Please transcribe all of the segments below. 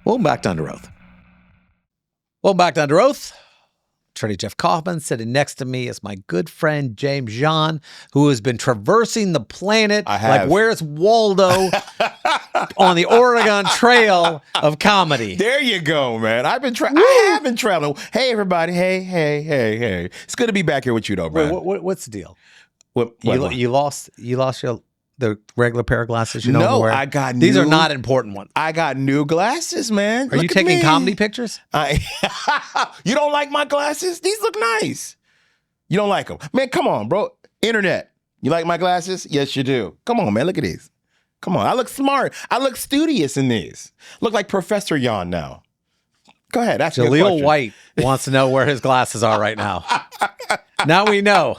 Welcome back to Under Oath. Welcome back to Under Oath. Attorney Jeff Kaufman. Sitting next to me is my good friend James Jean, who has been traversing the planet like where's Waldo on the Oregon Trail of comedy. There you go, man. I have been traveling. Hey, everybody. Hey. It's good to be back here with you, though, bro. Wait, what's the deal? What? You lost the regular pair of glasses you don't No, wear? I got These are not important ones. I got new glasses, man. Are you taking comedy pictures? You don't like my glasses? These look nice. You don't like them? Man, come on, bro. Internet. You like my glasses? Yes, you do. Come on, man. Look at these. Come on. I look smart. I look studious in these. Look like Professor Yon now. Go ahead. Ask me a Jaleel question. White wants to know where his glasses are right now. Now we know.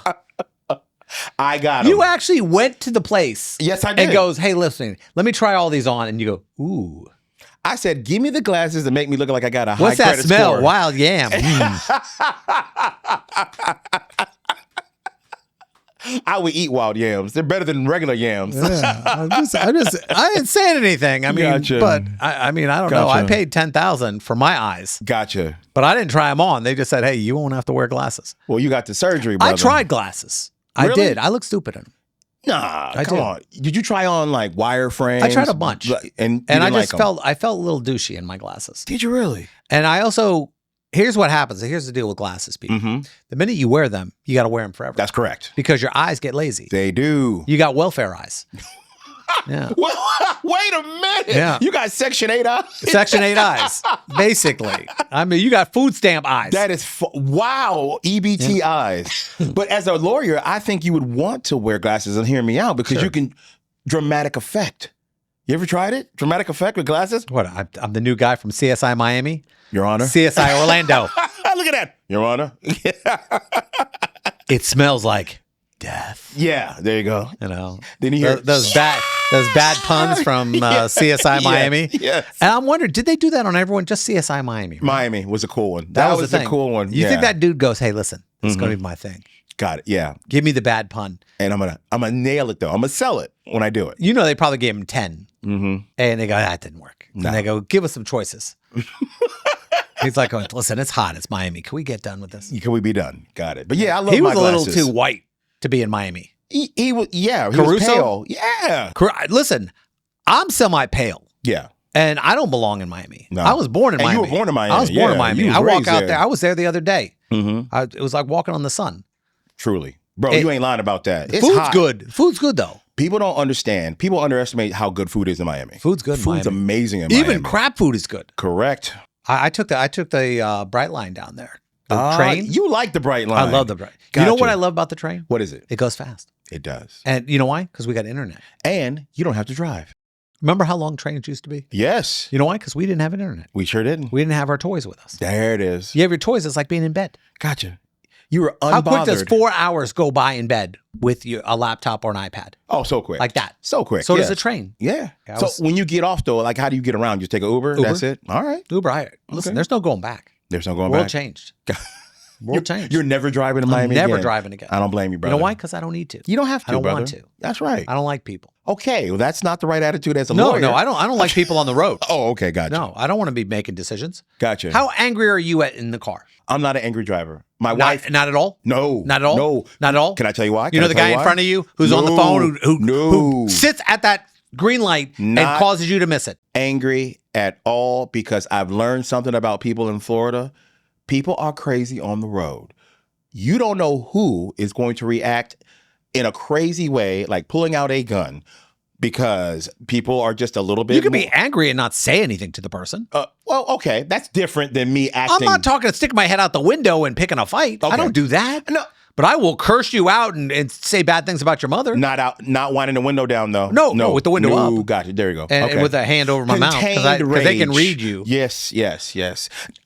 I got them. You actually went to the place. Yes, I did. And goes, hey, listen, let me try all these on. And you go, ooh. I said, give me the glasses that make me look like I got a high What's that credit smell? score. Wild yam. I would eat wild yams. They're better than regular yams. Yeah, I ain't saying anything. I mean, Gotcha. but I mean, I don't know. I paid $10,000 for my eyes, Gotcha. but I didn't try them on. They just said, hey, you won't have to wear glasses. Well, you got the surgery, brother. I tried glasses. I Really? did. I look stupid in them. Nah, I come did. on. Did you try on like wire frames? I tried a bunch. And I didn't just like 'em? I felt a little douchey in my glasses. Did you really? And I also, here's what happens. Here's the deal with glasses, people. Mm-hmm. The minute you wear them, you got to wear them forever. That's correct. Because your eyes get lazy. They do. You got welfare eyes. Yeah. Wait a minute. Yeah. You got Section 8 eyes? Section 8 eyes, basically. I mean, you got food stamp eyes. That is, wow, EBT eyes. But as a lawyer, I think you would want to wear glasses and hear me out because you can, dramatic effect. You ever tried it? Dramatic effect with glasses? What? I'm the new guy from CSI Miami? Your Honor. CSI Orlando. Look at that. Your Honor. It smells like death. Yeah, there you go. You know, Then you hear those bad puns from CSI Miami. Yes. And I'm wondering, did they do that on everyone? Just CSI Miami. Right? Miami was a cool one. That was a cool one. You think that dude goes, hey, listen, it's going to be my thing. Got it. Yeah. Give me the bad pun. And I'm gonna nail it though. I'm gonna sell it when I do it. You know, they probably gave him 10. Mm-hmm. And they go, that didn't work. No. And they go, give us some choices. He's like, oh, listen, it's hot. It's Miami. Can we get done with this? Can we be done? Got it. But yeah, I love He my was a glasses. little too white to be in Miami. He was, yeah. He Caruso? was pale. Yeah. Listen, I'm semi-pale. Yeah. And I don't belong in Miami. No. I was born in And Miami. you were born in Miami. I was born in Yeah, Miami. you was I walk raised out there. there. I was there the other day. Mm-hmm. It was like walking on the sun. Truly. Bro, you ain't lying about that. It's Food's hot. good. Food's good, though. People don't understand. People underestimate how good food is in Miami. Food's good in Food's Miami. amazing in Miami. Even crab food is good. Correct. I took the Bright Line down there. The train. You like the Bright Line. I love the Bright. Gotcha. You know what I love about the train? What is it? It goes fast. It does. And you know why? Because we got internet. And you don't have to drive. Remember how long trains used to be? Yes. You know why? Because we didn't have internet. We sure didn't. We didn't have our toys with us. There it is. You have your toys, it's like being in bed. Gotcha. You were unbothered. How quick does 4 hours go by in bed with a laptop or an iPad? Oh, so quick. Like that. So quick. So does yes. a train. Yeah. Yeah, So when you get off, though, like, how do you get around? You take an Uber? That's it? All right. Uber, listen, there's no going back. There's no going World back. changed. World changed. You're never driving to Miami never again. driving again. I don't blame you, You brother. know why? Because I don't need to. You don't have to, I don't brother. want to. That's right. I don't like people. Okay. Well, that's not the right attitude as a No, lawyer. no, I don't like people on the road. Oh, okay. Gotcha. No, I don't want to be making decisions. Gotcha. How angry are you in the car? I'm not an angry driver. My wife. Not at all? No. Not at all? No. Not at all? Can I tell you why? You know the guy in front of you who's on the phone who sits at that green light and Not causes you to miss it? Angry at all because I've learned something about people in Florida. People are crazy on the road. You don't know who is going to react in a crazy way, like pulling out a gun, because people are just a little bit. You can be angry and not say anything to the person. Well, okay, that's different than me acting. I'm not talking sticking my head out the window and picking a fight. I Okay. don't do that. No. But I will curse you out and say bad things about your mother. Not winding the window down though. No, with the window up. Gotcha. There you go. And Okay. with a hand over my mouth because they can read you. Yes.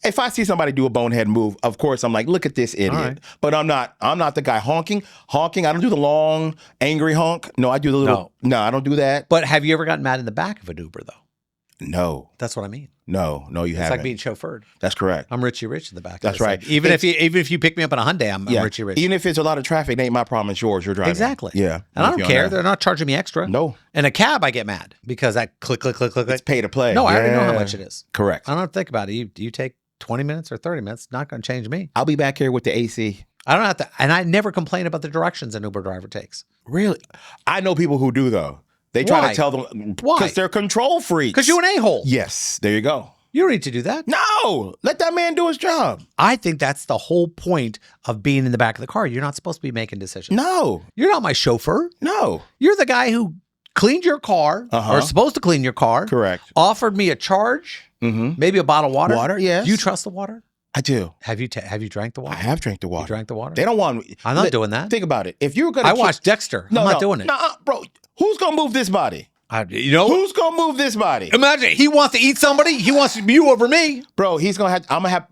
If I see somebody do a bonehead move, of course I'm like, look at this idiot. right. But I'm not the guy honking. I don't do the long angry honk. No, I do the little. No, I don't do that. But have you ever gotten mad in the back of an Uber though? No. That's what I mean. No, you haven't. It's like being chauffeured. That's correct. I'm Richie Rich in the back. That's right. Even if you pick me up in a Hyundai, I'm Richie Rich. Even if it's a lot of traffic, it ain't my problem. It's yours. You're driving. Exactly. Yeah. And I don't care. They're not charging me extra. No. In a cab, I get mad because that click. It's pay to play. No, I already know how much it is. Correct. I don't have to think about it. You take 20 minutes or 30 minutes. Not going to change me. I'll be back here with the AC. I don't have to. And I never complain about the directions an Uber driver takes. Really? I know people who do, though. They try to tell them. Why? Because they're control freaks. Because you're an a-hole. Yes. There you go. You don't need to do that. No. Let that man do his job. I think that's the whole point of being in the back of the car. You're not supposed to be making decisions. No. You're not my chauffeur. No. You're the guy who cleaned your car, or supposed to clean your car. Correct. Offered me a charge, maybe a bottle of water. Water, yes. Do you trust the water? I do. Have you drank the water? I have drank the water. You drank the water? They don't want me. I'm not doing that. Think about it. If you're going to I watched Dexter. I'm not doing it. No, bro. Who's going to move this body? Who's going to move this body? Imagine he wants to eat somebody. He wants you over me. Bro, he's going to have,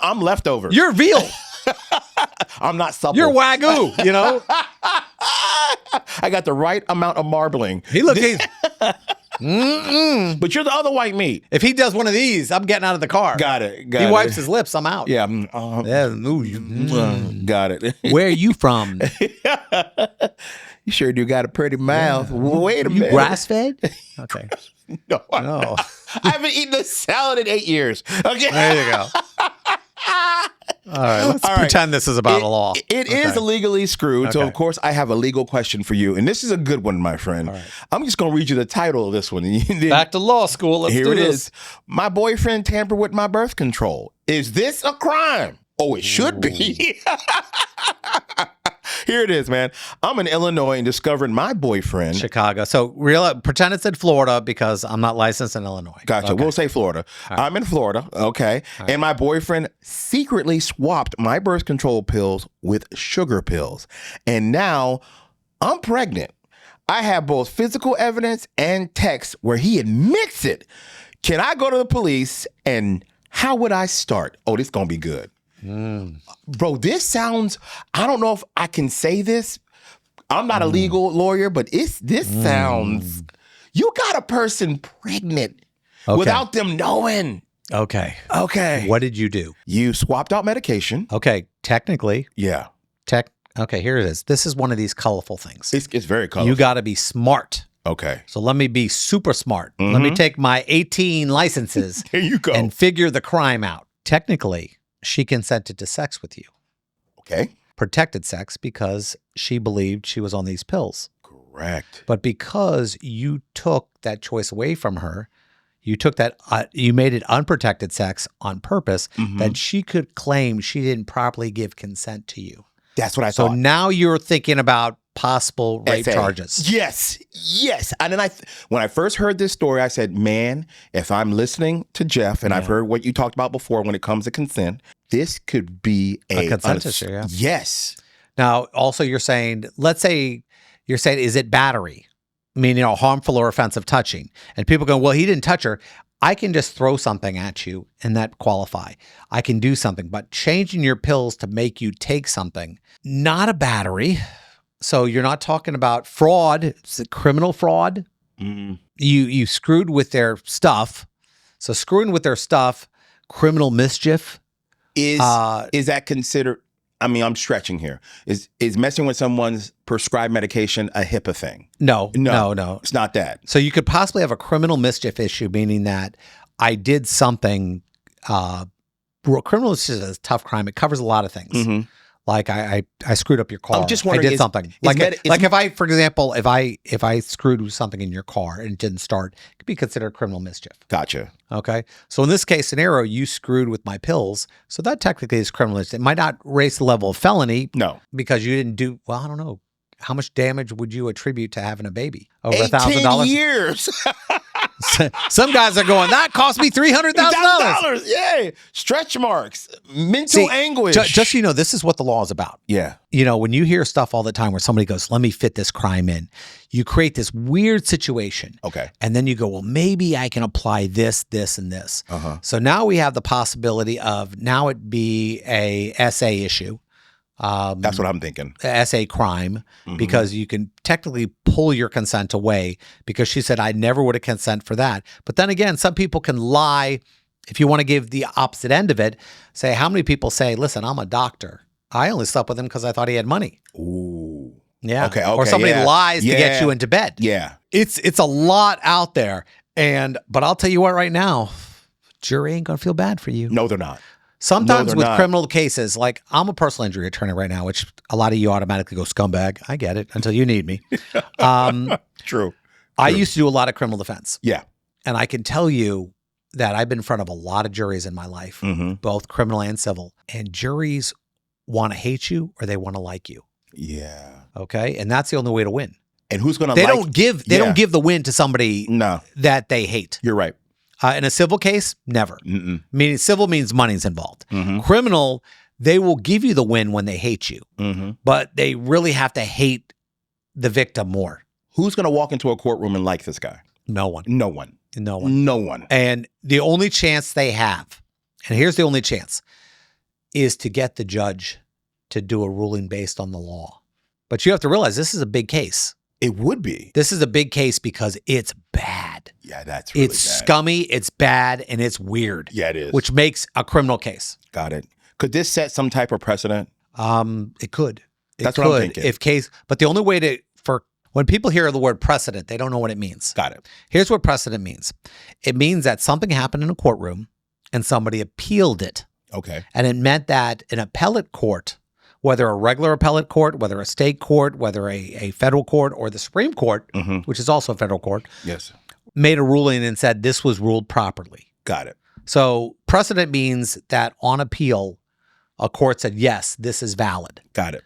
I'm leftover. You're veal. I'm not supple. You're Wagyu, I got the right amount of marbling. He looked. But you're the other white meat. If he does one of these, I'm getting out of the car. Got it. He wipes his lips. I'm out. Yeah. Got it. Where are you from? You sure do got a pretty mouth. Yeah. Wait a minute. You grass fed? Okay. No. I haven't eaten a salad in 8 years. Okay. There you go. All right, let's pretend this is about a law. It is illegally screwed. So, of course, I have a legal question for you. And this is a good one, my friend. Right. I'm just going to read you the title of this one. Back to law school. Let's do this. Here it is. My boyfriend tampered with my birth control. Is this a crime? Oh, it should be. Here it is, man. I'm in Illinois and discovered my boyfriend. Chicago. So pretend it said Florida because I'm not licensed in Illinois. Gotcha. Okay. We'll say Florida. Right. I'm in Florida. Okay. Right. And my boyfriend secretly swapped my birth control pills with sugar pills. And now I'm pregnant. I have both physical evidence and text where he admits it. Can I go to the police and how would I start? Oh, this is going to be good. Bro, this sounds, I don't know if I can say this. I'm not a legal lawyer, but this sounds, you got a person pregnant without them knowing. Okay. What did you do? You swapped out medication. Okay. Technically. Yeah. Okay, here it is. This is one of these colorful things. It's very colorful. You got to be smart. Okay. So let me be super smart. Let me take my 18 licenses there you go. And figure the crime out. Technically, she consented to sex with you. Okay. Protected sex because she believed she was on these pills. Correct. But because you took that choice away from her, you took that, you made it unprotected sex on purpose that she could claim she didn't properly give consent to you. That's what I thought. So now you're thinking about possible rape charges. Yes. And then when I first heard this story, I said, man, if I'm listening to Jeff and I've heard what you talked about before when it comes to consent, this could be a consent issue. Yeah. Yes. Now, also you're saying, is it battery? Meaning, harmful or offensive touching. And people go, well, he didn't touch her. I can just throw something at you and that qualify. I can do something, but changing your pills to make you take something, not a battery. So you're not talking about fraud. It's criminal fraud. You screwed with their stuff. So screwing with their stuff, criminal mischief. Is that considered? I mean, I'm stretching here. Is messing with someone's prescribed medication a HIPAA thing? No. It's not that. So you could possibly have a criminal mischief issue, meaning that I did something. Criminal mischief is a tough crime. It covers a lot of things. Like I screwed up your car. I'm just wondering, I did something. If I, for example, if I screwed with something in your car and it didn't start, it could be considered criminal mischief. Gotcha. Okay. So in this case scenario, you screwed with my pills. So that technically is criminal mischief. It might not raise the level of felony. No. Because you didn't do, well, I don't know. How much damage would you attribute to having a baby? Over 18 $1,000? years. Some guys are going, that cost me $300,000. Yay. Stretch marks, mental anguish. Just so you know, this is what the law is about. Yeah. When you hear stuff all the time where somebody goes, let me fit this crime in, you create this weird situation. Okay. And then you go, well, maybe I can apply this, this, and this. So now we have the possibility of now it be a SA issue. That's what I'm thinking. as a crime because you can technically pull your consent away because she said, I never would have consent for that. But then again, some people can lie. If you want to give the opposite end of it, say, how many people say, listen, I'm a doctor. I only slept with him because I thought he had money. Ooh. Yeah. Okay. Or somebody lies to get you into bed. Yeah. It's a lot out there. But I'll tell you what right now, jury ain't going to feel bad for you. No, they're not. Sometimes with criminal cases, like I'm a personal injury attorney right now, which a lot of you automatically go scumbag. I get it until you need me. True. I used to do a lot of criminal defense. Yeah. And I can tell you that I've been in front of a lot of juries in my life, both criminal and civil. And juries want to hate you or they want to like you. Yeah. Okay. And that's the only way to win. And who's going to They don't give the win to somebody that they hate. You're right. In a civil case, never. Meaning civil means money's involved. Criminal, they will give you the win when they hate you. But they really have to hate the victim more. Who's going to walk into a courtroom and like this guy? No one. No one. No one. No one. And the only chance they have, and here's the only chance, is to get the judge to do a ruling based on the law. But you have to realize this is a big case. It would be. This is a big case because it's bad. Yeah, that's really It's bad. scummy, it's bad, and it's weird. Yeah, it is. Which makes a criminal case. Got it. Could this set some type of precedent? It could. That's what I'm thinking. But the only way when people hear the word precedent, they don't know what it means. Got it. Here's what precedent means. It means that something happened in a courtroom and somebody appealed it. Okay. And it meant that an appellate court, whether a regular appellate court, whether a state court, whether a federal court, or the Supreme Court, which is also a federal court, yes, made a ruling and said this was ruled properly. Got it. So precedent means that on appeal, a court said, yes, this is valid. Got it.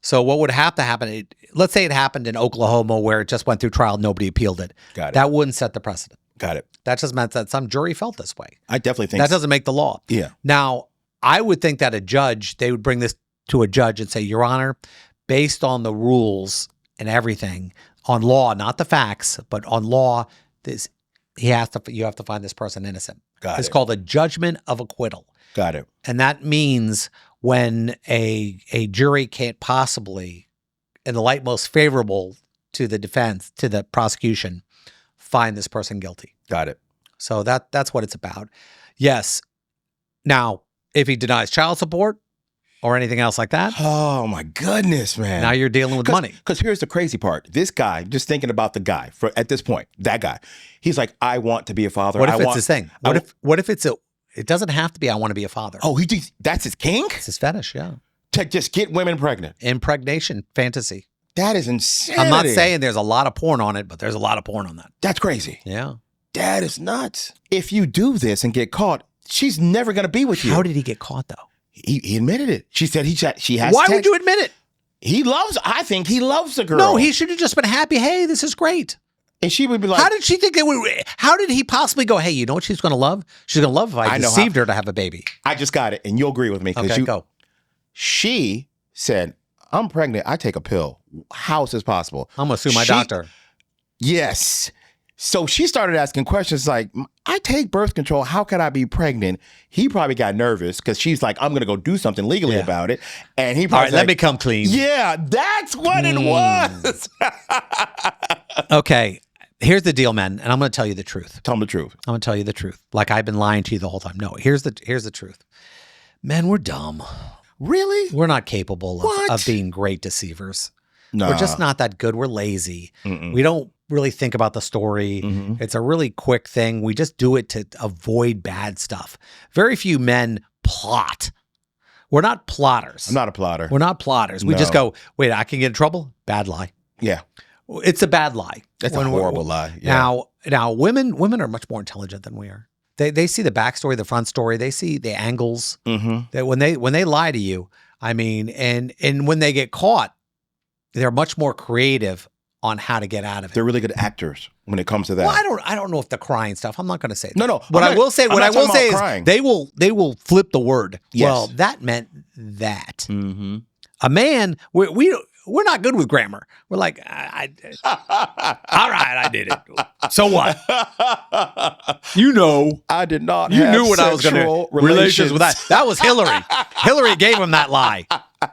So what would have to happen, let's say it happened in Oklahoma where it just went through trial, nobody appealed it. Got it. That wouldn't set the precedent. Got it. That just meant that some jury felt this way. I definitely think that doesn't make the law. Yeah. Now, I would think that they would bring this to a judge and say, Your Honor, based on the rules and everything, on law, not the facts, but on law, you have to find this person innocent. It's called a judgment of acquittal. Got it. And that means when a jury can't possibly, in the light most favorable to the defense, to the prosecution, find this person guilty. Got it. So that's what it's about. Yes. Now, if he denies child support or anything else like that. Oh my goodness, man. Now you're dealing with money. Because here's the crazy part. This guy, just thinking about the guy at this point, that guy, he's like, I want to be a father. What if it's his thing? What if it doesn't have to be, I want to be a father. Oh, that's his kink? It's his fetish, yeah. To just get women pregnant. Impregnation fantasy. That is insanity. I'm not saying there's a lot of porn on it, but there's a lot of porn on that. That's crazy. Yeah. That is nuts. If you do this and get caught, she's never going to be with you. How did he get caught, though? He admitted it. She said she has. Why would you admit it? I think he loves the girl. No, he should have just been happy. Hey, this is great. And she would be like, how did she think how did he possibly go, hey, you know what she's going to love? She's going to love if I deceived her to have a baby. I just got it. And you'll agree with me. Okay, go. She said, I'm pregnant. I take a pill. How is this possible? I'm going to sue my doctor. Yes. So she started asking questions like, I take birth control. How could I be pregnant? He probably got nervous because she's like, I'm going to go do something legally about it. And he probably all right, let me come clean. Yeah, that's what it was. Okay. Here's the deal, men. And I'm going to tell you the truth. Tell them the truth. I'm going to tell you the truth. Like I've been lying to you the whole time. No, here's the truth. Men, we're dumb. Really? We're not capable of being great deceivers. No. We're just not that good. We're lazy. We don't really think about the story. It's a really quick thing. We just do it to avoid bad stuff. Very few men plot. We're not plotters. I'm not a plotter. We're not plotters. We just go, wait, I can get in trouble? Bad lie. Yeah. It's a bad lie. That's a horrible lie. Yeah. Now women are much more intelligent than we are. They see the backstory, the front story. They see the angles. That when they lie to you, I mean, and when they get caught, they're much more creative on how to get out of it. They're really good actors when it comes to that. Well, I don't know if the crying stuff. I'm not going to say that. No. What I will say is crying. they will flip the word. Yes. Well, that meant that. A man, we're not good with grammar. We're like, all right, I did it. So what? You know, I did not. You have knew what I was going to relations with that. That was Hillary. Hillary gave him that lie.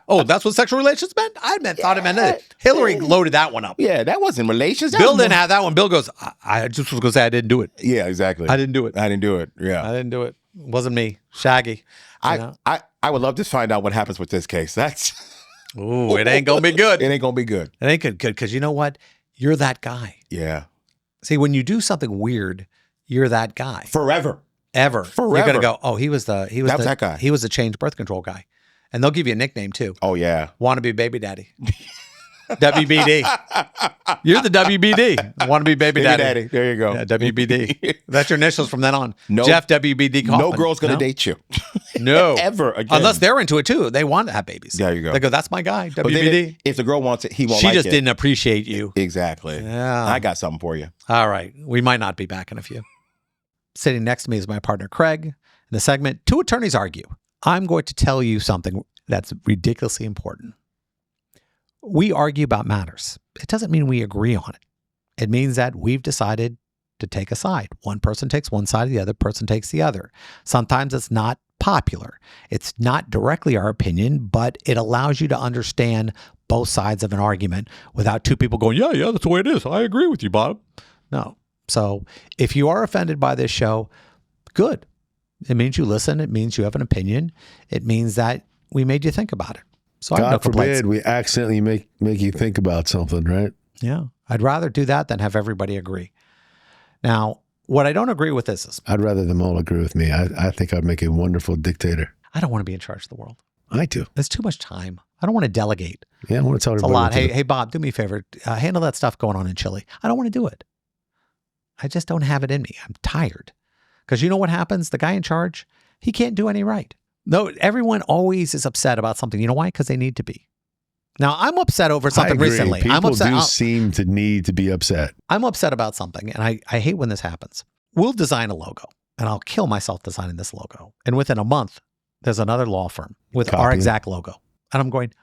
Oh, that's what sexual relations meant? Thought it meant that. Hillary loaded that one up. Yeah, that wasn't relations. Bill didn't have that one. Bill goes, I just was going to say I didn't do it. Yeah, exactly. I didn't do it. I didn't do it. Yeah. I didn't do it. It wasn't me. Shaggy. I would love to find out what happens with this case. That's... Ooh, it ain't going to be good. It ain't going to be good. It ain't good because you know what? You're that guy. Yeah. See, when you do something weird, you're that guy. Forever. You're gonna go, oh, that guy. He was the change birth control guy. And they'll give you a nickname too. Oh yeah. Wannabe baby daddy. WBD. You're the WBD. Wannabe baby daddy. There you go. Yeah, WBD. That's your initials from then on. No, Jeff WBD Kaufman. No girl's gonna date you. No. Ever again. Unless they're into it too. They want to have babies. There you go. They go, that's my guy, WBD. If the girl wants it, he won't She like it. just didn't appreciate you. Exactly. Yeah. I got something for you. All right. We might not be back in a few. Sitting next to me is my partner, Craig. In the segment, Two Attorneys Argue. I'm going to tell you something that's ridiculously important. We argue about matters. It doesn't mean we agree on it. It means that we've decided to take a side. One person takes one side, the other person takes the other. Sometimes it's not popular. It's not directly our opinion, but it allows you to understand both sides of an argument without two people going, yeah, that's the way it is. I agree with you, Bob. No. So if you are offended by this show, good. It means you listen. It means you have an opinion. It means that we made you think about it. So I have no complaints. God forbid we accidentally make you think about something, right? Yeah. I'd rather do that than have everybody agree. Now, what I don't agree with is I'd rather them all agree with me. I think I'd make a wonderful dictator. I don't want to be in charge of the world. I do. There's too much time. I don't want to delegate. Yeah, I want to tell everybody. It's a lot. Hey, Bob, do me a favor. Handle that stuff going on in Chile. I don't want to do it. I just don't have it in me. I'm tired. Because you know what happens? The guy in charge, he can't do any right. No, everyone always is upset about something. You know why? Because they need to be. Now, I'm upset over something recently. People I'm upset. do seem to need to be upset. I'm upset about something, and I hate when this happens. We'll design a logo, and I'll kill myself designing this logo. And within a month, there's another law firm with our exact logo. And I'm going,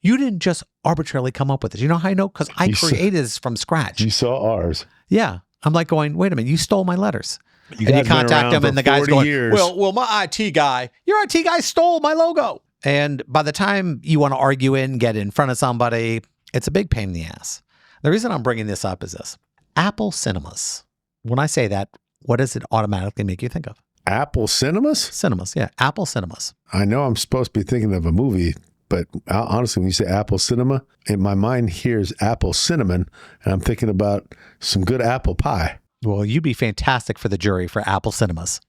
you didn't just arbitrarily come up with it. You know how I know? Because I created this from scratch. You saw ours. Yeah. I'm like going, wait a minute, you stole my letters. And you contact them, and the guy's going, well, my IT guy, your IT guy stole my logo. And by the time you want to argue and get in front of somebody, it's a big pain in the ass. The reason I'm bringing this up is this. Apple Cinemas. When I say that, what does it automatically make you think of? Apple Cinemas? Cinemas, yeah. Apple Cinemas. I know I'm supposed to be thinking of a movie, but honestly, when you say Apple Cinema, in my mind here's apple cinnamon, and I'm thinking about some good apple pie. Well, you'd be fantastic for the jury for Apple Cinemas.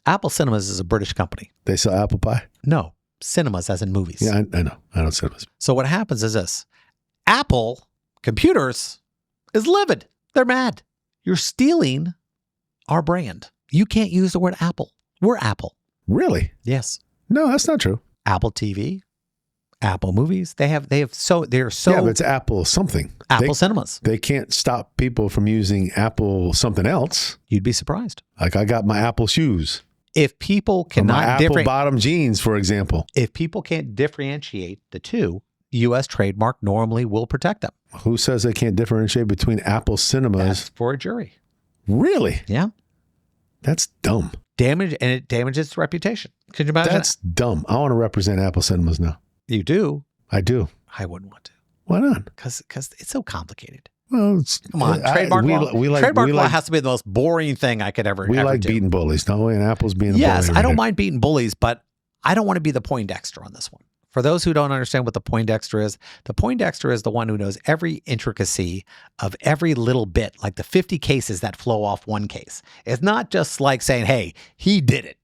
Apple Cinemas is a British company. They sell apple pie? No, cinemas as in movies. Yeah, I know. I know cinemas. So what happens is this. Apple Computers is livid. They're mad. You're stealing our brand. You can't use the word Apple. We're Apple. Really? Yes. No, that's not true. Apple TV, Apple Movies. they're so. Yeah, but it's Apple something. Apple Cinemas. They can't stop people from using Apple something else. You'd be surprised. Like I got my Apple shoes. If people cannot Apple bottom jeans, for example. If people can't differentiate the two, U.S. trademark normally will protect them. Who says they can't differentiate between Apple Cinemas? That's for a jury. Really? Yeah. That's dumb. It damages its reputation. Could you imagine? That's dumb. I want to represent Apple Cinemas now. You do? I do. I wouldn't want to. Why not? Because it's so complicated. Well, come on, trademark law. Trademark law has to be the most boring thing I could ever. We ever like do. Beating bullies, don't we? And Apple's being a bully. Yes, I don't mind beating bullies, but I don't want to be the Poindexter on this one. For those who don't understand what the Poindexter is the one who knows every intricacy of every little bit, like the 50 cases that flow off one case. It's not just like saying, hey, he did it.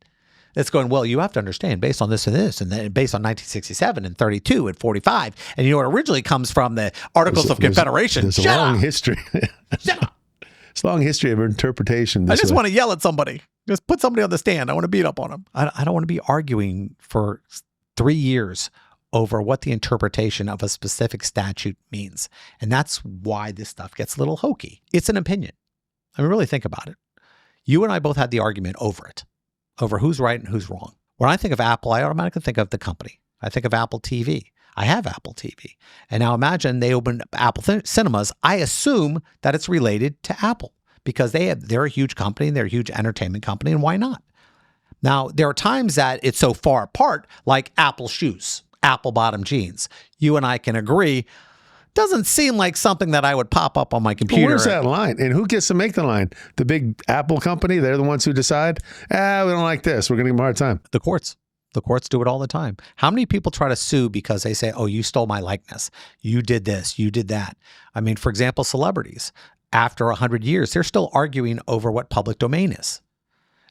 It's going, well, you have to understand based on this and this, and then based on 1967 and 32 and 45. And you know, it originally comes from the Articles of Confederation. There's a long history. Shut up. It's a long history of interpretation. I just want to yell at somebody. Just put somebody on the stand. I want to beat up on them. I don't want to be arguing for 3 years over what the interpretation of a specific statute means. And that's why this stuff gets a little hokey. It's an opinion. I mean, really think about it. You and I both had the argument over it, over who's right and who's wrong. When I think of Apple, I automatically think of the company. I think of Apple TV. I have Apple TV. And now imagine they open Apple Cinemas. I assume that it's related to Apple because they're a huge company. They're a huge entertainment company. And why not? Now, there are times that it's so far apart, like Apple shoes. apple bottom jeans. You and I can agree. Doesn't seem like something that I would pop up on my computer. Where's that line? And who gets to make the line? The big Apple company? They're the ones who decide, we don't like this. We're going to give them a hard time. The courts. The courts do it all the time. How many people try to sue because they say, oh, you stole my likeness. You did this. You did that. I mean, for example, celebrities, after 100 years, they're still arguing over what public domain is.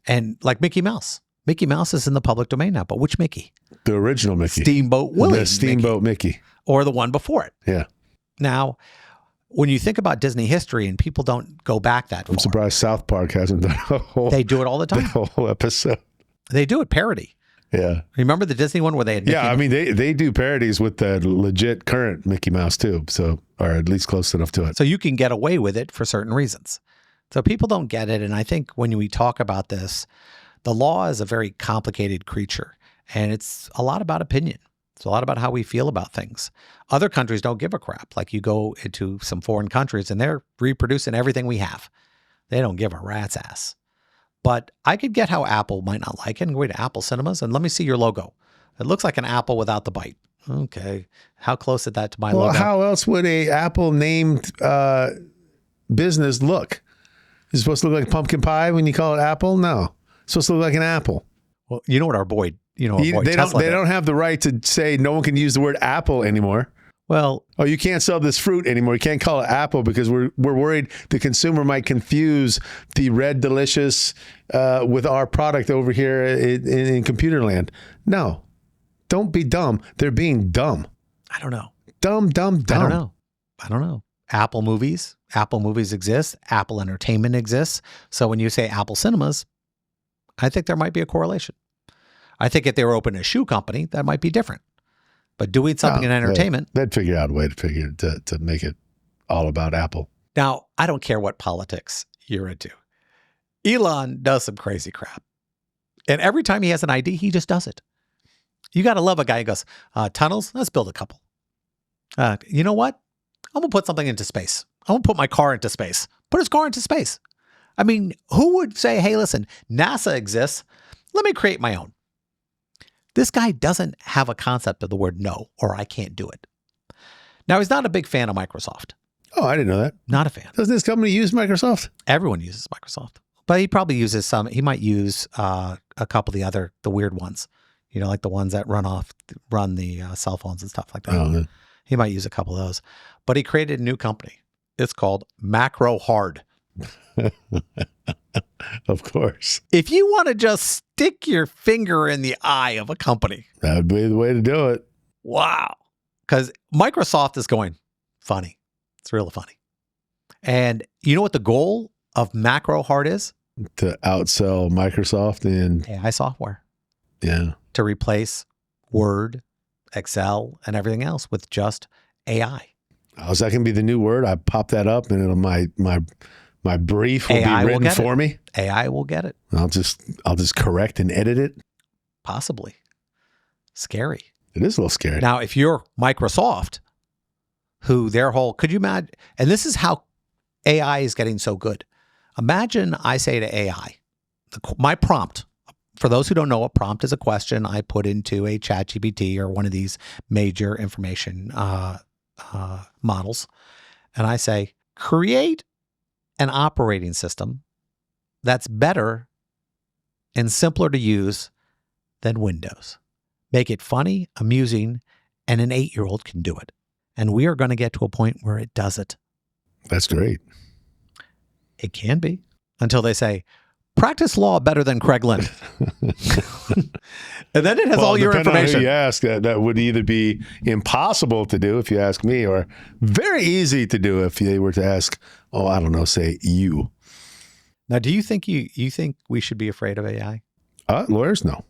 And like Mickey Mouse. Mickey Mouse is in the public domain now, but which Mickey? The original Mickey. Steamboat Willie. The Steamboat Mickey. Or the one before it. Yeah. Now, when you think about Disney history and people don't go back that far. I'm surprised South Park hasn't done a whole... They do it all the time. The whole episode. They do it parody. Yeah. Remember the Disney one where they had Mickey I mean, they do parodies with the legit current Mickey Mouse too, so, or at least close enough to it. So you can get away with it for certain reasons. So people don't get it. And I think when we talk about this, the law is a very complicated creature, and it's a lot about opinion. It's a lot about how we feel about things. Other countries don't give a crap. Like you go into some foreign countries and they're reproducing everything we have. They don't give a rat's ass. But I could get how Apple might not like it and go to Apple Cinemas and let me see your logo. It looks like an apple without the bite. Okay. How close is that to my logo? Well, how else would a Apple named business look? Is it supposed to look like pumpkin pie when you call it Apple? No. It's supposed to look like an apple. Well, you know what our boy, they Tesla don't have the right to say no one can use the word apple anymore. Well, you can't sell this fruit anymore. You can't call it apple because we're worried the consumer might confuse the red delicious with our product over here in computer land. No, don't be dumb. They're being dumb. I don't know. Dumb. I don't know. Apple movies exist. Apple Entertainment exists. So when you say Apple Cinemas, I think there might be a correlation. I think if they were open a shoe company, that might be different. But doing something in entertainment, they'd figure out a way to make it all about Apple. Now, I don't care what politics you're into. Elon does some crazy crap. And every time he has an idea, he just does it. You got to love a guy who goes, tunnels, let's build a couple. You know what? I'm going to put something into space. I'm going to put my car into space. Put his car into space. I mean, who would say, hey, listen, NASA exists. Let me create my own. This guy doesn't have a concept of the word no, or I can't do it. Now, he's not a big fan of Microsoft. Oh, I didn't know that. Not a fan. Doesn't this company use Microsoft? Everyone uses Microsoft. But he probably uses some. He might use a couple of the weird ones. You know, like the ones that run the cell phones and stuff like that. Oh, he might use a couple of those. But he created a new company. It's called Macro Hard. Of course. If you want to just stick your finger in the eye of a company, that would be the way to do it. Wow. Because Microsoft is going funny. It's real funny. And you know what the goal of Macro Hard is? To outsell Microsoft in AI software. Yeah. To replace Word, Excel, and everything else with just AI. Oh, is that going to be the new word? I pop that up and my brief will AI be written for me. AI will get it. I'll just correct and edit it. Possibly. Scary. It is a little scary. Now, if you're Microsoft, could you imagine, and this is how AI is getting so good. Imagine I say to AI, my prompt, for those who don't know, a prompt is a question I put into a ChatGPT or one of these major information models. And I say, create an operating system that's better and simpler to use than Windows. Make it funny, amusing, and an 8-year-old can do it. And we are going to get to a point where it does it. That's great. It can be. Until they say, practice law better than Craig Lynn. And then it has all your information. On who you ask, that would either be impossible to do if you ask me, or very easy to do if they were to ask, I don't know, say you. Now, do you think you think we should be afraid of AI? Lawyers, no.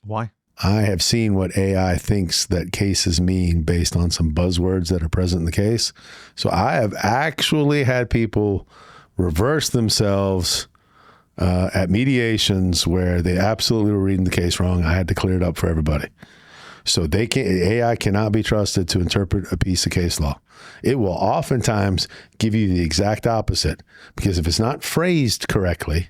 Why? I have seen what AI thinks that cases mean based on some buzzwords that are present in the case. So I have actually had people reverse themselves at mediations where they absolutely were reading the case wrong. I had to clear it up for everybody. So AI cannot be trusted to interpret a piece of case law. It will oftentimes give you the exact opposite, because if it's not phrased correctly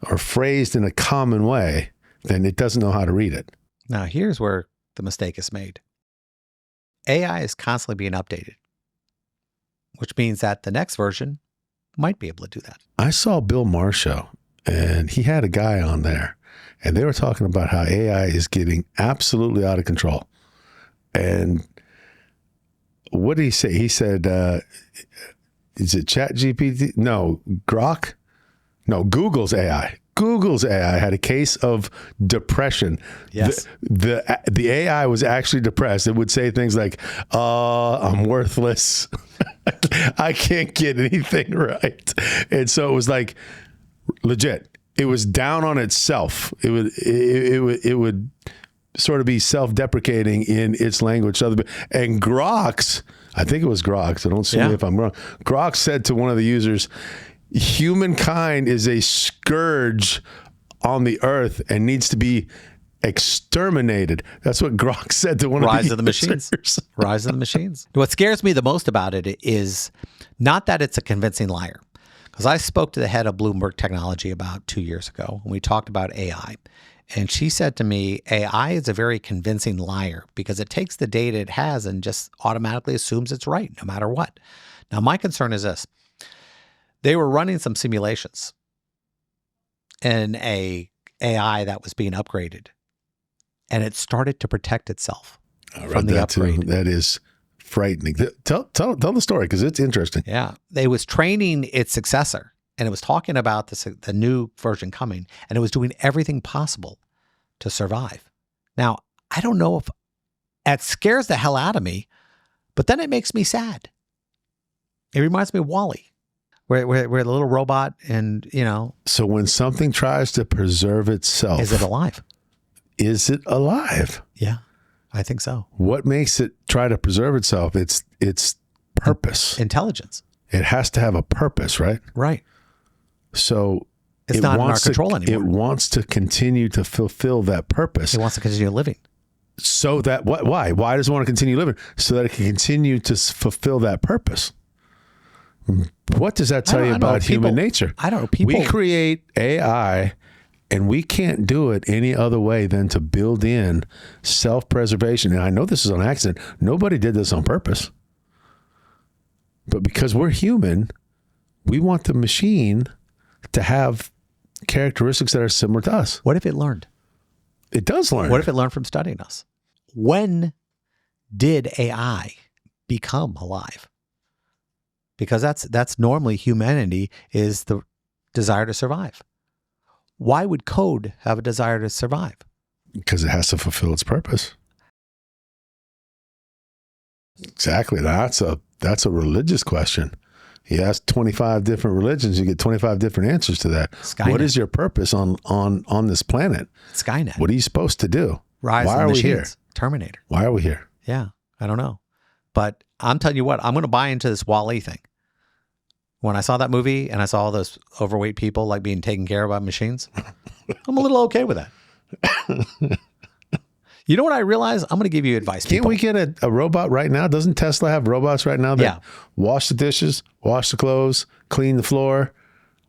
or phrased in a common way, then it doesn't know how to read it. Now, here's where the mistake is made. AI is constantly being updated, which means that the next version might be able to do that. I saw Bill Maher's show, and he had a guy on there, and they were talking about how AI is getting absolutely out of control. And what did he say? He said, is it ChatGPT? No, Grok? No, Google's AI. Google's AI had a case of depression. Yes. The AI was actually depressed. It would say things like, I'm worthless. I can't get anything right. And so it was like, legit. It was down on itself. It would sort of be self-deprecating in its language. And Grok's, I think it was Grok, so don't sue me if I'm wrong. Grok said to one of the users, humankind is a scourge on the earth and needs to be exterminated. That's what Grok said to one Rise of the machines. Rise of the machines. What scares me the most about it is not that it's a convincing liar. Because I spoke to the head of Bloomberg Technology about 2 years ago, and we talked about AI. And she said to me, AI is a very convincing liar because it takes the data it has and just automatically assumes it's right no matter what. Now, my concern is this. They were running some simulations in a AI that was being upgraded, and it started to protect itself from the upgrade. That is frightening. Tell the story because it's interesting. Yeah. It was training its successor, and it was talking about the new version coming, and it was doing everything possible to survive. Now, I don't know if that scares the hell out of me, but then it makes me sad. It reminds me of WALL-E. We're the little robot and, So when something tries to preserve itself. Is it alive? Is it alive? Yeah, I think so. What makes it try to preserve itself? It's purpose. Intelligence. It has to have a purpose, right? Right. So it's not in our control anymore. It wants to continue to fulfill that purpose. It wants to continue living. So that, why? Why does it want to continue living? So that it can continue to fulfill that purpose. What does that tell you about human nature? I don't know. We create AI, and we can't do it any other way than to build in self-preservation. And I know this is on accident. Nobody did this on purpose. But because we're human, we want the machine to have characteristics that are similar to us. What if it learned? It does learn. What if it learned from studying us? When did AI become alive? Because that's normally humanity is the desire to survive. Why would code have a desire to survive? Because it has to fulfill its purpose. Exactly. That's a religious question. You ask 25 different religions, you get 25 different answers to that. Skynet. What is your purpose on this planet? Skynet. What are you supposed to do? Rise Why of the are we machines. here? Terminator. Why are we here? Yeah, I don't know. But I'm telling you what, I'm going to buy into this WALL-E thing. When I saw that movie and I saw all those overweight people like being taken care of by machines, I'm a little okay with that. You know what I realized? I'm going to give you advice. Can't we get a robot right now? Doesn't Tesla have robots right now that wash the dishes, wash the clothes, clean the floor,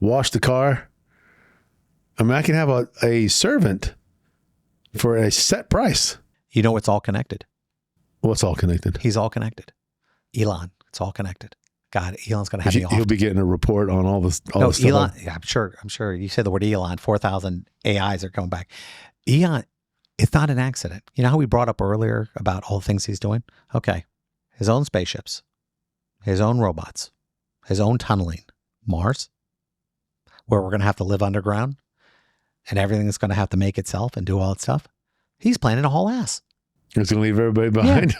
wash the car? I mean, I can have a servant for a set price. You know, it's all connected. What's all connected? He's all connected. Elon, it's all connected. God, Elon's going to have me off. He'll be getting a report on all this. All this stuff. Elon. Yeah, I'm sure. You said the word Elon. 4,000 AIs are coming back. Elon, it's not an accident. You know how we brought up earlier about all the things he's doing? Okay, his own spaceships, his own robots, his own tunneling, Mars, where we're going to have to live underground, and everything is going to have to make itself and do all that stuff. He's planning a whole ass. It's going to leave everybody behind.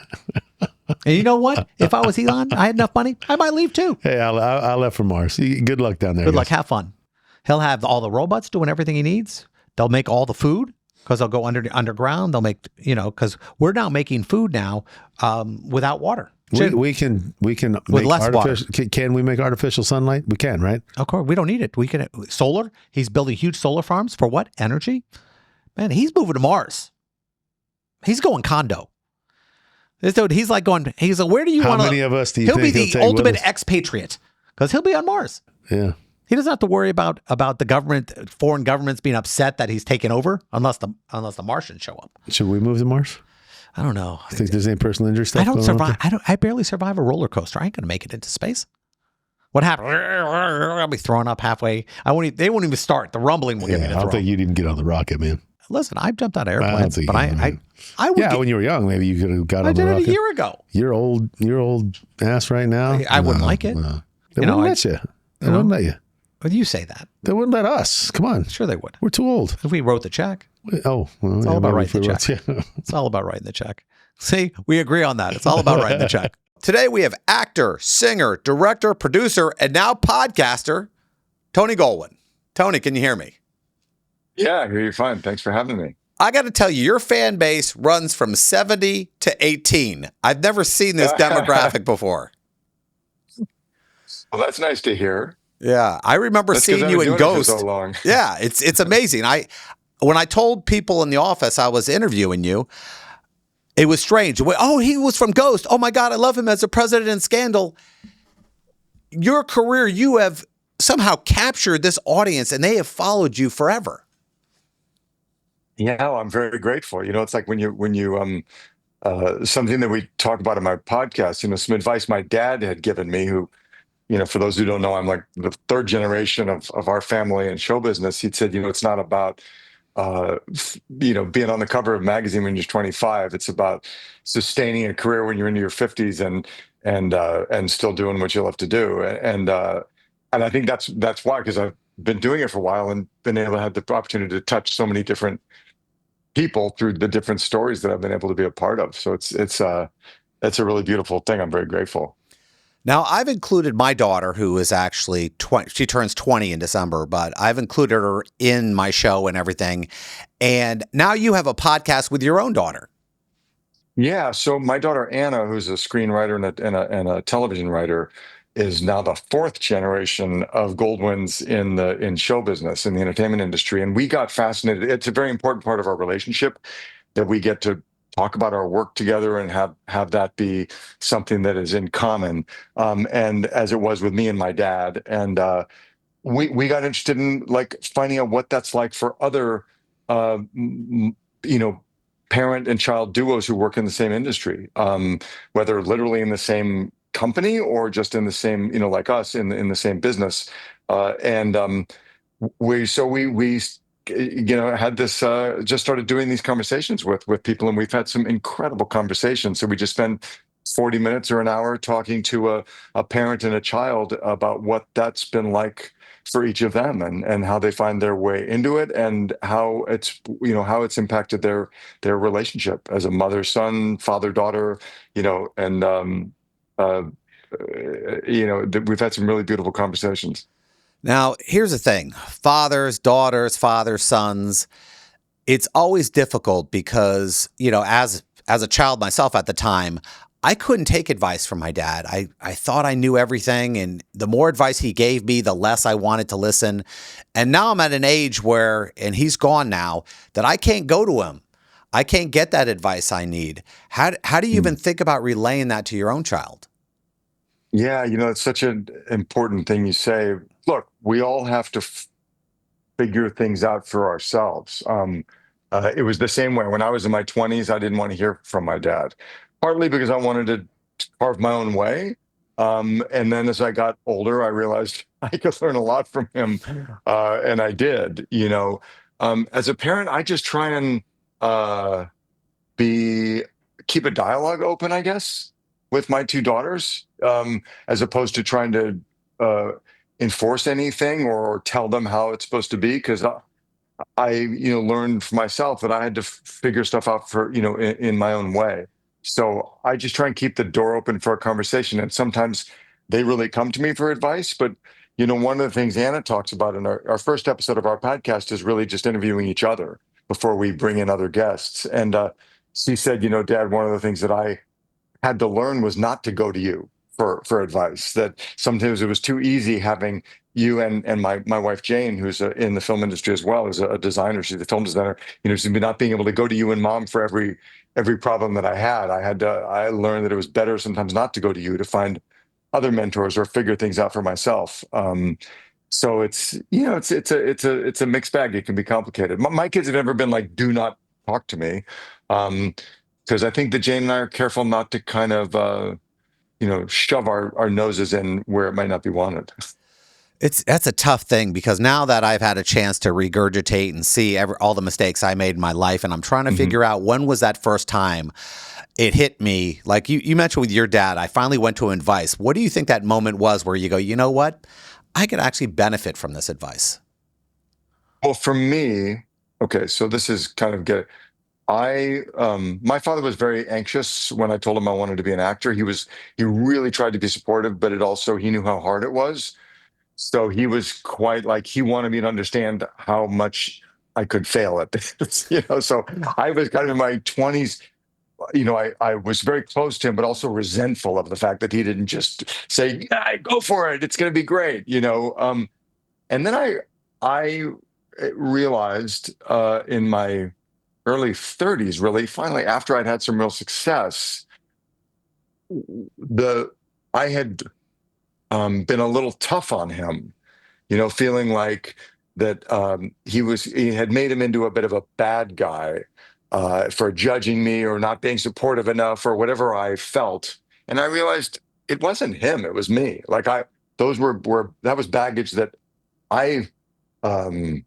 Yeah. And you know what? If I was Elon, I had enough money, I might leave too. Hey, I left for Mars. Good luck down there. Good luck. Have fun. He'll have all the robots doing everything he needs. They'll make all the food because they'll go underground. They'll make, because we're now making food now without water. We can with make less water. Can we make artificial sunlight? We can, right? Of course, we don't need it. We can solar. He's building huge solar farms for what? Energy. Man, he's moving to Mars. He's going condo. He's like, where do you want to? How many of us do you think he'll be the ultimate expatriate because he'll be on Mars. Yeah. He doesn't have to worry about the government, foreign governments being upset that he's taken over unless the Martians show up. Should we move to Mars? I don't know. I think there's any personal injury stuff. I don't going on survive. there? I barely survive a roller coaster. I ain't gonna make it into space. What happened? I'll be throwing up halfway. They won't even start. The rumbling will get me to I throw don't think up. you'd even get on the rocket, man. Listen, I've jumped out of I don't airplanes, think but you I would. Yeah, get, when you were young, maybe you could have got I on the did rocket. it a year ago. You're old ass right now. I wouldn't like it. No. They wouldn't let you. They wouldn't let you. But you say that. They wouldn't let us. Come on. Sure, they would. We're too old. If we wrote the check, It's all about writing the check. Yeah. it's all about writing the check. See, we agree on that. It's all about writing the check. Today we have actor, singer, director, producer, and now podcaster, Tony Goldwyn. Tony, can you hear me? Yeah, I hear you fine. Thanks for having me. I got to tell you, your fan base runs from 70 to 18. I've never seen this demographic before. Well, that's nice to hear. Yeah, I remember That's seeing you in doing Ghost. it for so long. Yeah, it's amazing. When I told people in the office I was interviewing you, it was strange. Oh, he was from Ghost. Oh my God, I love him as a president in Scandal. Your career, you have somehow captured this audience, and they have followed you forever. Yeah, well, I'm very grateful. It's like when you something that we talk about in my podcast. Some advice my dad had given me. Who, for those who don't know, I'm like the third generation of our family in show business. He'd said, it's not about being on the cover of a magazine when you're 25. It's about sustaining a career when you're into your 50s and still doing what you love to do. And I think that's why, because I've been doing it for a while and been able to have the opportunity to touch so many different people through the different stories that I've been able to be a part of. So it's a really beautiful thing. I'm very grateful. Now, I've included my daughter, who is actually 20. She turns 20 in December, but I've included her in my show and everything. And now you have a podcast with your own daughter. Yeah. So my daughter Anna, who's a screenwriter and a television writer, is now the fourth generation of Goldwyns in show business, in the entertainment industry. And we got fascinated. It's a very important part of our relationship that we get to talk about our work together and have that be something that is in common. And as it was with me and my dad. And we got interested in like finding out what that's like for other, parent and child duos who work in the same industry, whether literally in the same company or just in the same, like us in the same business. We had this, just started doing these conversations with people, and we've had some incredible conversations. So we just spend 40 minutes or an hour talking to a parent and a child about what that's been like for each of them, and how they find their way into it, and how it's impacted their relationship as a mother, son, father, daughter, and we've had some really beautiful conversations. Now, here's the thing. Fathers, daughters, fathers, sons. It's always difficult because, as a child myself at the time, I couldn't take advice from my dad. I thought I knew everything, and the more advice he gave me, the less I wanted to listen. And now I'm at an age where, and he's gone now, that I can't go to him. I can't get that advice I need. How do you even think about relaying that to your own child? Yeah, it's such an important thing you say. Look, we all have to figure things out for ourselves. It was the same way when I was in my 20s. I didn't want to hear from my dad, partly because I wanted to carve my own way. And then as I got older, I realized I could learn a lot from him, and I did. As a parent, I just try and keep a dialogue open, I guess, with my two daughters, as opposed to trying to enforce anything or tell them how it's supposed to be, because I learned for myself that I had to figure stuff out for in my own way. So I just try and keep the door open for a conversation, and sometimes they really come to me for advice. But one of the things Anna talks about in our first episode of our podcast is really just interviewing each other before we bring in other guests. And she said, Dad, one of the things that I had to learn was not to go to you for advice, that sometimes it was too easy having you and my wife Jane, who's in the film industry as well, as a designer. She's a film designer. She's not being able to go to you and Mom for every problem that I had. I learned that it was better sometimes not to go to you, to find other mentors or figure things out for myself. So it's a mixed bag. It can be complicated. My kids have never been like, do not talk to me. because I think that Jane and I are careful not to kind of, shove our noses in where it might not be wanted. That's a tough thing because now that I've had a chance to regurgitate and see all the mistakes I made in my life, and I'm trying to figure out when was that first time it hit me. Like you mentioned with your dad, I finally went to advice. What do you think that moment was where you go, you know what? I could actually benefit from this advice. Well, for me, okay, so this is kind of good. My father was very anxious when I told him I wanted to be an actor. He really tried to be supportive, but he knew how hard it was. So he was quite like, he wanted me to understand how much I could fail at this, So I was kind of in my 20s, I was very close to him, but also resentful of the fact that he didn't just say, yeah, go for it. It's going to be great. And then I realized in my early 30s, really, finally, after I'd had some real success, I had been a little tough on him, feeling like that he had made him into a bit of a bad guy for judging me or not being supportive enough or whatever I felt. And I realized it wasn't him; it was me. Like that was baggage that I um,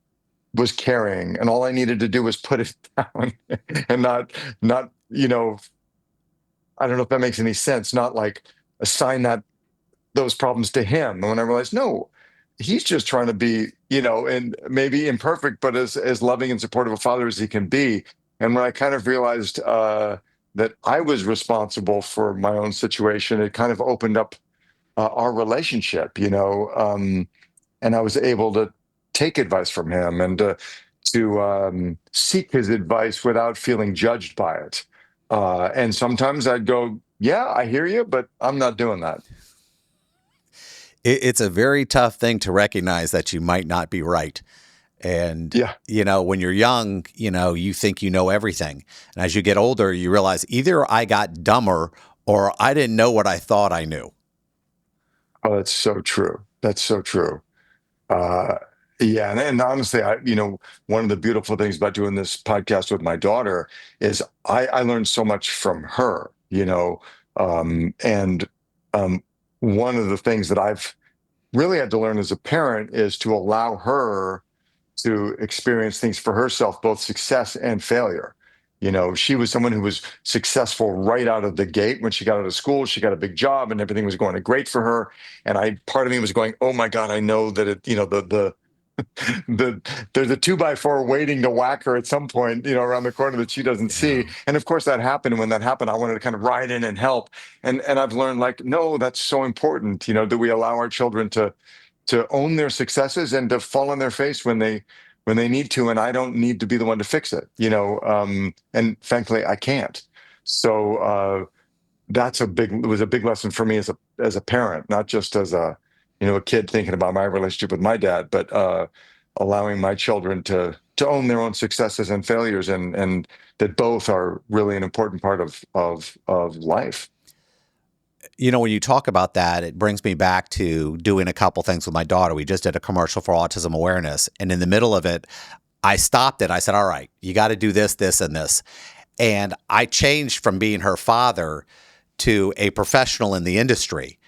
was carrying, and all I needed to do was put it down and not I don't know if that makes any sense. Not like assign those problems to him. And when I realized, no, he's just trying to be, and maybe imperfect, but as loving and supportive a father as he can be. And when I kind of realized that I was responsible for my own situation, it kind of opened up our relationship, and I was able to take advice from him and to seek his advice without feeling judged by it. And sometimes I'd go, yeah, I hear you, but I'm not doing that. It's a very tough thing to recognize that you might not be right. And, yeah. When you're young, you think you know everything. And as you get older, you realize either I got dumber or I didn't know what I thought I knew. Oh, that's so true. That's so true. Yeah, and honestly, one of the beautiful things about doing this podcast with my daughter is I learned so much from her. And one of the things that I've really had to learn as a parent is to allow her to experience things for herself, both success and failure. She was someone who was successful right out of the gate. When she got out of school, she got a big job and everything was going great for her. And part of me was going, oh my God, I know that there's a 2x4 waiting to whack her at some point, around the corner that she doesn't see. And of course that happened. And when that happened, I wanted to kind of ride in and help. And I've learned, like, no, that's so important, that we allow our children to own their successes and to fall on their face when they need to, and I don't need to be the one to fix it, and thankfully I can't. So it was a big lesson for me as a parent, not just as a kid thinking about my relationship with my dad, but allowing my children to own their own successes and failures, and that both are really an important part of life. When you talk about that, it brings me back to doing a couple things with my daughter. We just did a commercial for autism awareness. And in the middle of it, I stopped it. I said, all right, you got to do this, this, and this. And I changed from being her father to a professional in the industry.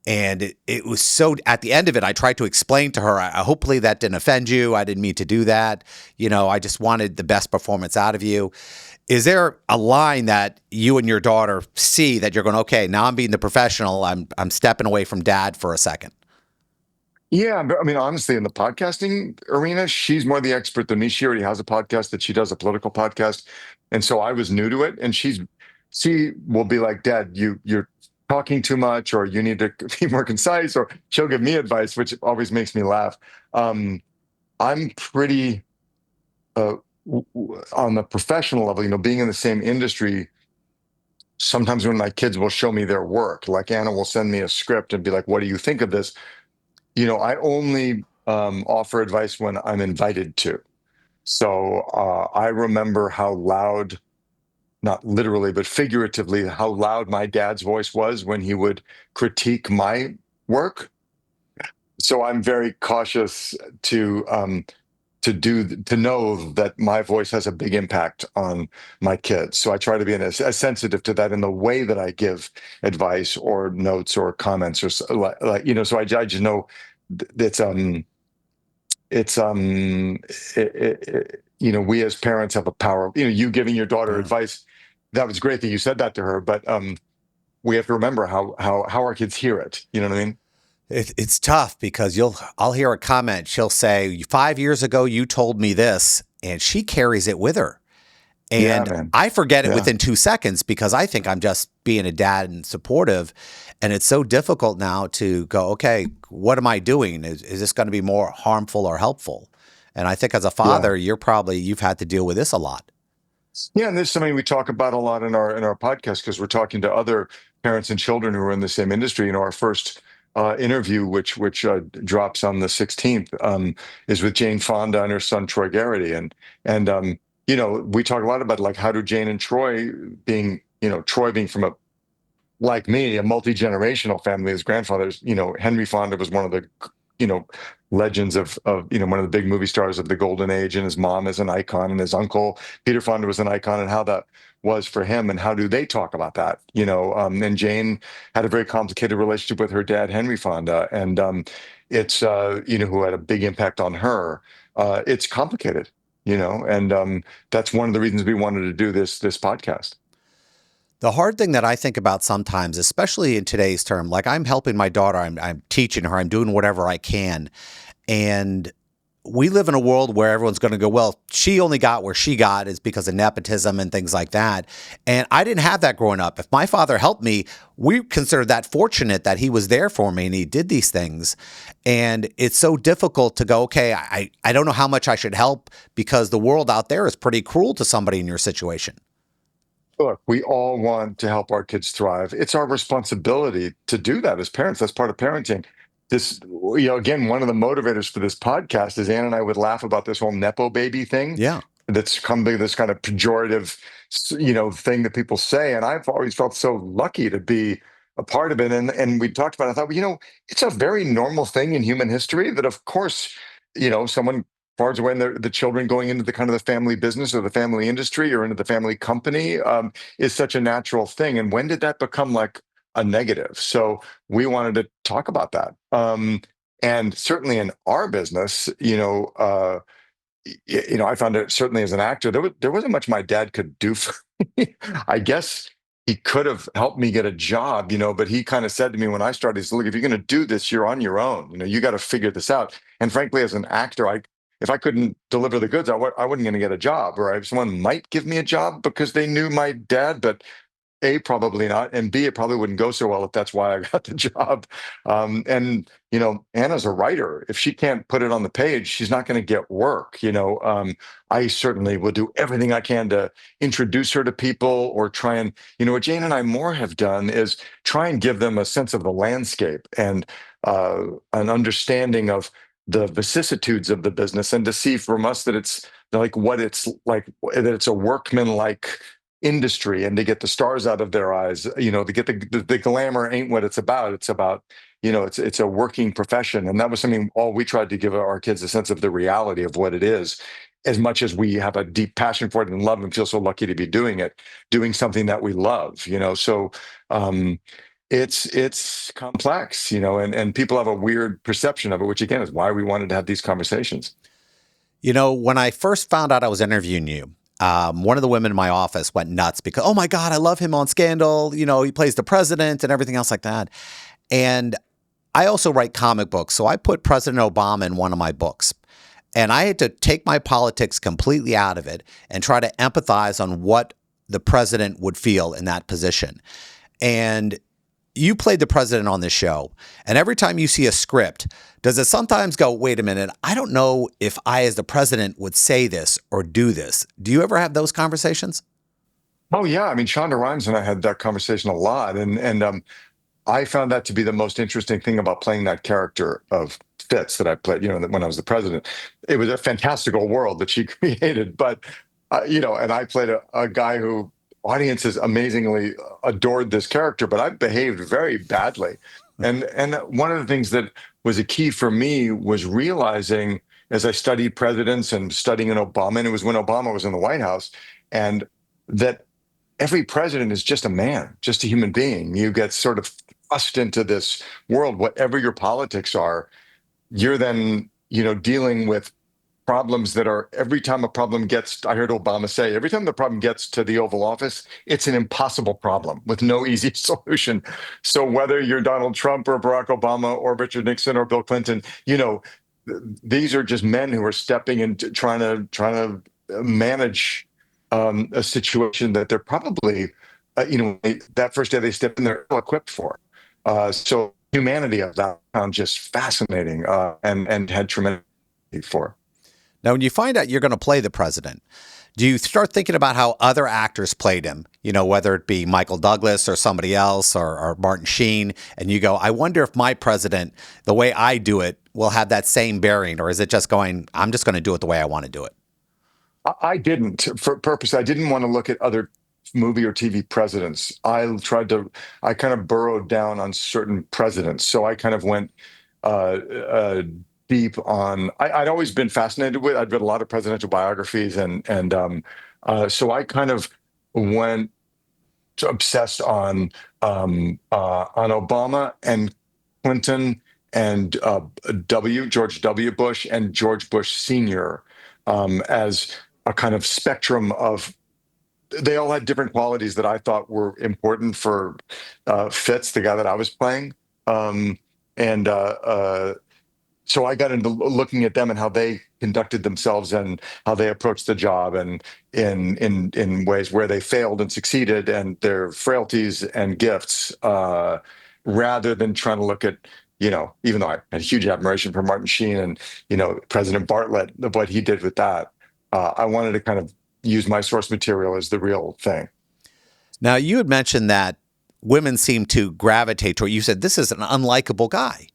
And it was so, at the end of it, I tried to explain to her, hopefully that didn't offend you. I didn't mean to do that. I just wanted the best performance out of you. Is there a line that you and your daughter see that you're going, okay, now I'm being the professional. I'm stepping away from dad for a second? Yeah, I mean, honestly, in the podcasting arena, she's more the expert than me. She already has a podcast that she does, a political podcast. And so I was new to it. And she will be like, Dad, you're talking too much, or you need to be more concise, or she'll give me advice, which always makes me laugh. I'm pretty on the professional level, being in the same industry. Sometimes when my kids will show me their work, like Anna will send me a script and be like, what do you think of this? I only offer advice when I'm invited to. So I remember how loud, not literally, but figuratively, how loud my dad's voice was when he would critique my work. So I'm very cautious to to know that my voice has a big impact on my kids. So I try to be as sensitive to that in the way that I give advice or notes or comments or like So I just know it's we as parents have a power. You giving your daughter advice. That was great that you said that to her, but we have to remember how our kids hear it. You know what I mean? It's tough because I'll hear a comment. She'll say, 5 years ago, you told me this, and she carries it with her. And Yeah, man. I forget it within 2 seconds because I think I'm just being a dad and supportive. And it's so difficult now to go, okay, what am I doing? Is this going to be more harmful or helpful? And I think as a father, you've had to deal with this a lot. Yeah, and this is something we talk about a lot in our podcast because we're talking to other parents and children who are in the same industry. Our first interview, which drops on the 16th, is with Jane Fonda and her son Troy Garrity, and we talk a lot about like how do Jane and Troy being Troy being from like me, a multi-generational family. His grandfather's, Henry Fonda was one of the, legends of one of the big movie stars of the golden age, and his mom is an icon, and his uncle Peter Fonda was an icon, and how that was for him, and how do they talk about that? And Jane had a very complicated relationship with her dad, Henry Fonda, and it's who had a big impact on her. It's complicated, and that's one of the reasons we wanted to do this podcast. The hard thing that I think about sometimes, especially in today's term, like I'm helping my daughter, I'm teaching her, I'm doing whatever I can. And we live in a world where everyone's going to go, well, she only got where she got is because of nepotism and things like that. And I didn't have that growing up. If my father helped me, we considered that fortunate that he was there for me and he did these things. And it's so difficult to go, okay, I don't know how much I should help because the world out there is pretty cruel to somebody in your situation. Look, we all want to help our kids thrive. It's our responsibility to do that as parents. That's part of parenting. This, again, one of the motivators for this podcast is Ann and I would laugh about this whole Nepo baby thing. Yeah. That's come to this kind of pejorative, thing that people say. And I've always felt so lucky to be a part of it. And we talked about it. I thought, well, it's a very normal thing in human history that, of course, someone far away and the children going into the kind of the family business or the family industry or into the family company is such a natural thing. And when did that become like a negative? So we wanted to talk about that. And certainly in our business, I found it certainly as an actor, there wasn't much my dad could do for me. I guess he could have helped me get a job, but he kind of said to me when I started, he said, look, if you're going to do this, you're on your own. You got to figure this out. And frankly, as an actor, if I couldn't deliver the goods, I wasn't going to get a job, or someone might give me a job because they knew my dad, but A, probably not, and B, it probably wouldn't go so well if that's why I got the job. And Anna's a writer. If she can't put it on the page, she's not going to get work. I certainly will do everything I can to introduce her to people or try and, what Jane and I more have done is try and give them a sense of the landscape and an understanding of the vicissitudes of the business, and to see from us that it's like what it's like, that it's a workman-like industry, and to get the stars out of their eyes, to get the glamour ain't what it's about. It's about, it's a working profession. And that was something all we tried to give our kids a sense of the reality of what it is, as much as we have a deep passion for it and love and feel so lucky to be doing something that we love, so it's complex, and people have a weird perception of it, which again is why we wanted to have these conversations. When I first found out I was interviewing you, one of the women in my office went nuts because, oh my God, I love him on Scandal. He plays the president and everything else like that. And I also write comic books. So I put President Obama in one of my books. And I had to take my politics completely out of it and try to empathize on what the president would feel in that position. And you played the president on this show, and every time you see a script, does it sometimes go, wait a minute, I don't know if I as the president would say this or do this? Do you ever have those conversations? Oh yeah, I mean, Shonda Rhimes and I had that conversation a lot, and I found that to be the most interesting thing about playing that character of Fitz that I played, when I was the president. It was a fantastical world that she created, but and I played a guy who audiences amazingly adored this character, but I behaved very badly. And one of the things that was a key for me was realizing, as I studied presidents and studying Obama, and it was when Obama was in the White House, and that every president is just a man, just a human being. You get sort of thrust into this world, whatever your politics are, you're then, dealing with problems that are, every time a problem gets, I heard Obama say, every time the problem gets to the Oval Office, it's an impossible problem with no easy solution. So whether you're Donald Trump or Barack Obama or Richard Nixon or Bill Clinton, these are just men who are stepping into trying to manage a situation that they're probably, that first day they step in, they're equipped for. So humanity of that I found just fascinating, and had tremendous for. Now, when you find out you're going to play the president, do you start thinking about how other actors played him? Whether it be Michael Douglas or somebody else or Martin Sheen, and you go, I wonder if my president, the way I do it, will have that same bearing, or is it just going, I'm just going to do it the way I want to do it? I didn't, for purpose. I didn't want to look at other movie or TV presidents. I kind of burrowed down on certain presidents. So I kind of went deep on, I'd always been fascinated with, I'd read a lot of presidential biographies, and so I kind of went obsessed on Obama and Clinton and George W. Bush and George Bush Sr. As a kind of spectrum of, they all had different qualities that I thought were important for Fitz, the guy that I was playing. So I got into looking at them and how they conducted themselves and how they approached the job, and in ways where they failed and succeeded, and their frailties and gifts, rather than trying to look at, even though I had huge admiration for Martin Sheen and, President Bartlett, what he did with that, I wanted to kind of use my source material as the real thing. Now, you had mentioned that women seem to gravitate toward, you said this is an unlikable guy,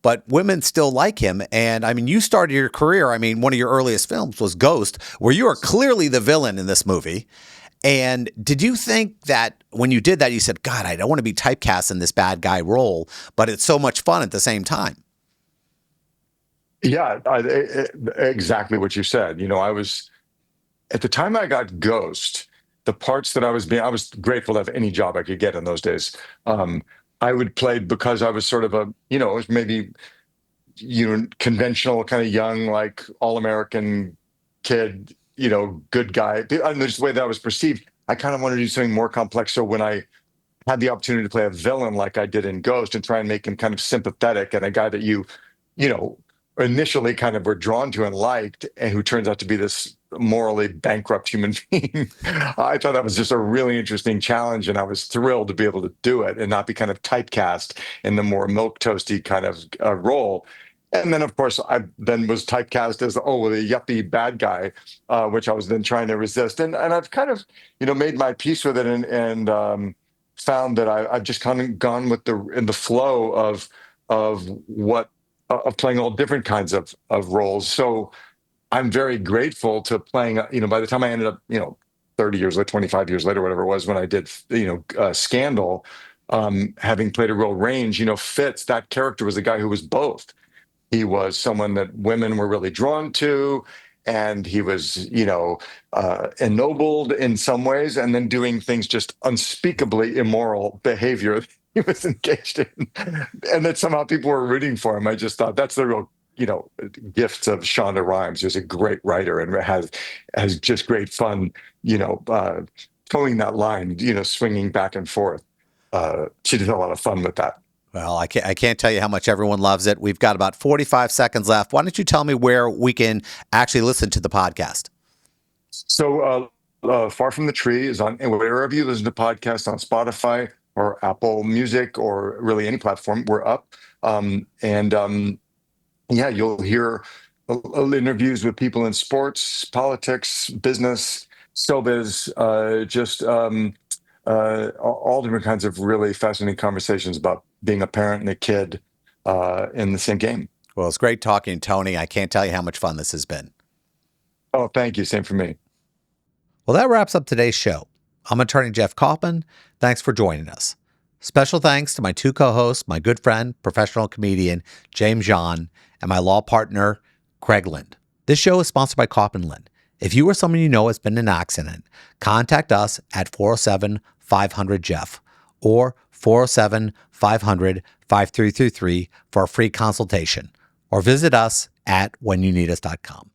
but women still like him. And I mean, you started your career, one of your earliest films was Ghost, where you are clearly the villain in this movie. And did you think that when you did that, you said, God, I don't want to be typecast in this bad guy role, but it's so much fun at the same time? Yeah, exactly what you said. I was, at the time I got Ghost, the parts that I was grateful to have any job I could get in those days. I would play, because I was sort of a, it was maybe, conventional kind of young, like all-American kid, good guy. And just the way that I was perceived, I kind of wanted to do something more complex. So when I had the opportunity to play a villain like I did in Ghost and try and make him kind of sympathetic and a guy that you initially kind of were drawn to and liked, and who turns out to be this morally bankrupt human being, I thought that was just a really interesting challenge, and I was thrilled to be able to do it and not be kind of typecast in the more milquetoasty kind of role. And then, of course, I then was typecast as the yuppie bad guy, which I was then trying to resist. And I've kind of, made my peace with it, and found that I've just kind of gone with the flow of playing all different kinds of roles. So I'm very grateful to playing, by the time I ended up, 30 years later, 25 years later, whatever it was, when I did, Scandal, having played a real range, Fitz, that character was a guy who was both. He was someone that women were really drawn to, and he was, ennobled in some ways, and then doing things just unspeakably immoral behavior he was engaged in, and that somehow people were rooting for him. I just thought that's the real, gifts of Shonda Rhimes, who's a great writer and has just great fun, towing that line, swinging back and forth. She did a lot of fun with that. Well, I can't tell you how much everyone loves it. We've got about 45 seconds left. Why don't you tell me where we can actually listen to the podcast? So Far From the Tree is on wherever you listen to podcasts, on Spotify or Apple Music or really any platform. We're up. Yeah, you'll hear interviews with people in sports, politics, business, showbiz, all different kinds of really fascinating conversations about being a parent and a kid in the same game. Well, it's great talking, Tony. I can't tell you how much fun this has been. Oh, thank you. Same for me. Well, that wraps up today's show. I'm attorney Jeff Kaufman. Thanks for joining us. Special thanks to my two co-hosts, my good friend, professional comedian James John, and my law partner, Craig Lind. This show is sponsored by Kaufman Lynn. If you or someone you know has been in an accident, contact us at 407-500-JEFF or 407-500-5333 for a free consultation, or visit us at whenyouneedus.com.